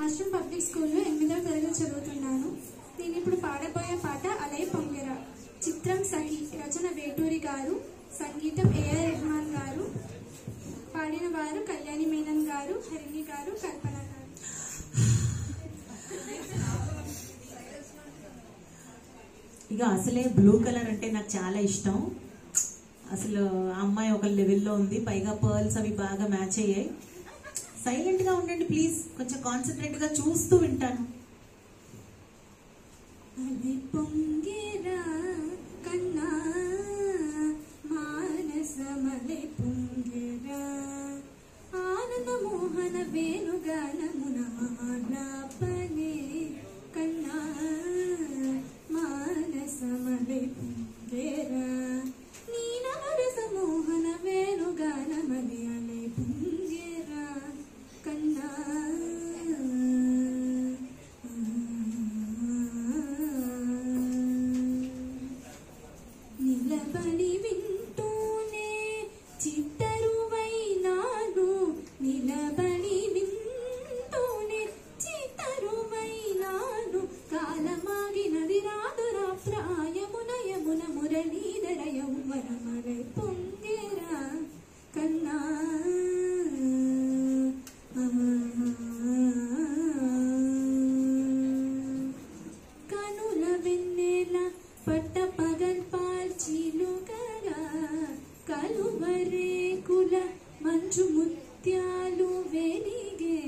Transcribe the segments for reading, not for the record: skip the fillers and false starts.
Ashram public స్కూల్లో 8వ తరగతి చదువుతున్నాను. నేను ఇప్పుడు పాడబోయే పాట అలై పొంగెరా. చిత్రం సఖి, రచన వేటూరి గారు, సంగీతం ఏఆర్ రెహమాన్ గారు, పాడిన వారు కళ్యాణి మేనన్ గారు, హరిణి గారు, కల్పన గారు. ఇక అసలే బ్లూ కలర్ అంటే నాకు చాలా ఇష్టం. అసలు ఆ అమ్మాయి ఒక లెవెల్లో ఉంది, పైగా పర్ల్స్ అవి బాగా మ్యాచ్ అయ్యాయి. సైలెంట్ గా ఉండండి ప్లీజ్, కొంచెం కాన్సన్ట్రేట్ గా చూస్తూ వింటాను. అలై పొంగెరా కన్నా మానసమలై పొంగెరా, ఆనంద మోహన వేణుగానమున ఆలాపనే కన్నా మానసమలై పొంగెరా, నీనవరస మోహన వేణుగానమని అలై పొంగెరా కన్నా. నిలబడి వింటూనే చిత్తరువైనాడు, నిలబడి వింటూనే చిత్తరువైనాడు, కాలమాగినది రాదురా ప్రాయమున యమున మురళీధర యౌవనమలై పొంగెరా కన్నా. కనుల వెన్నెల పట్ట పగల్ పాల్చిలుగరా, కలువరేకుల మంచు ముత్యాలు వెలిగే,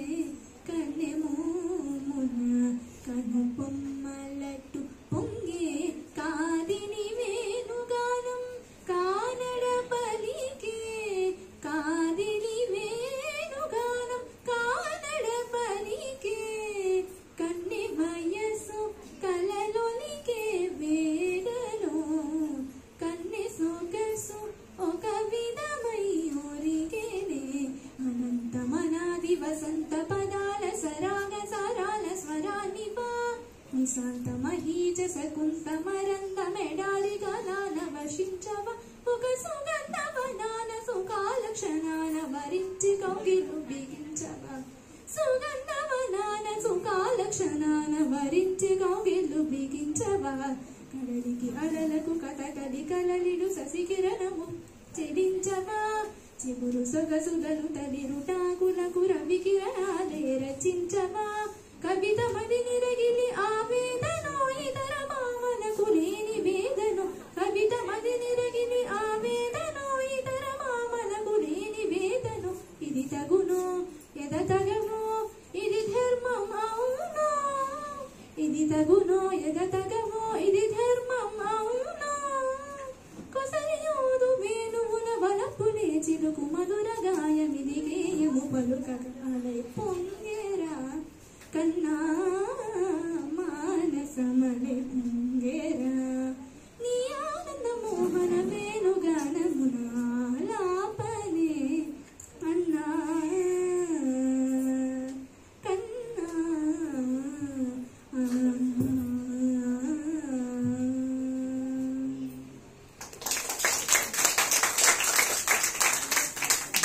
కన్నెమోమున కను బొమ్మలట్టు పొంగే, కాదిని వేణుగానం కానడ పలికే, కాదిని వేణుగానం కానడ పలికే, కన్నె వయసు కలలొలికే వేడలో, కన్నె సొగసు ఒక విధమై ఒరిగేనే, అనంతమనాది వసంత పదాల సరాగ సారాల స్వరానివా, నిశాంత మహీజ సకుంత మరంద మెడాలి గానాన వశించవా, ఒక సుగంధ వనాన సుకాల క్షణాన వరించి కౌగిలు బిగించవా, సుగంధ వనాన సుకాల క్షణాన వరించి కౌగిలు బిగించవా, కడలికి అలలకు కథకలి కలలిడు శశికిరణము చెడించవా, చిగురు సొగసుగలు తలిరుటాకులకు రవి కిరణాలే రచించవా, కవిత మది నిరగిలి ఆవేదనో ఇతర మామలకు లేని వేదను, కవిత మది నిరగిలి ఆవేదనో ఇతర మామలకు లేని వేదను, ఇది తగునో ఎద తగనో ఇది ధర్మం అవునో, ఇది తగునో ఎద తగవో ఇది ధర్మం అవునో, కొసరియోదు వేణువుల వలపులే చిలుకు మధుర గాయమిది గేయము పలుకగ అలై పొంగెరా కన్నా మానసమలై పొంగెరా, నీ ఆనంద మోహన వేణుగానమున ఆలాపనే అన్నా కన్నా.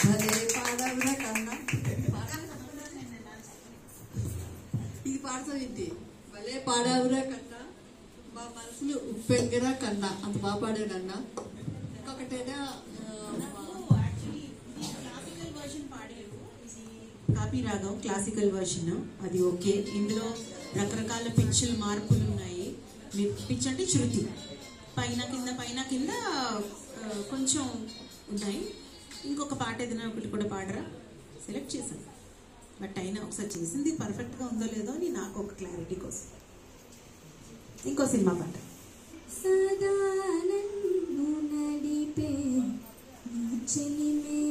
భలే పాడవురా కన్నా, ఇది పాడతావు ఏంటి? భలే పాడవురా కన్నా, మా మనసులు ఉప్పెంగరా కన్నా, అంత బాగా పాడావు కన్నా. ఇంకొకటేనా కాపీ రాగం క్లాసికల్ వర్షన్, అది ఓకే. ఇందులో రకరకాల పిచ్చులు మార్పులు ఉన్నాయి. మీ పిచ్ అంటే శృతి, పైన కింద కొంచెం ఉన్నాయి. ఇంకొక పాట ఏదైనా ఒకటి కూడా పాడరా, సెలెక్ట్ చేశాను. బట్ అయినా ఒకసారి చేసింది పర్ఫెక్ట్గా ఉందో లేదో అని నాకు ఒక క్లారిటీ కోసం ఇంకో సినిమా పాట. సదా నన్ను నడిపే చెలిమే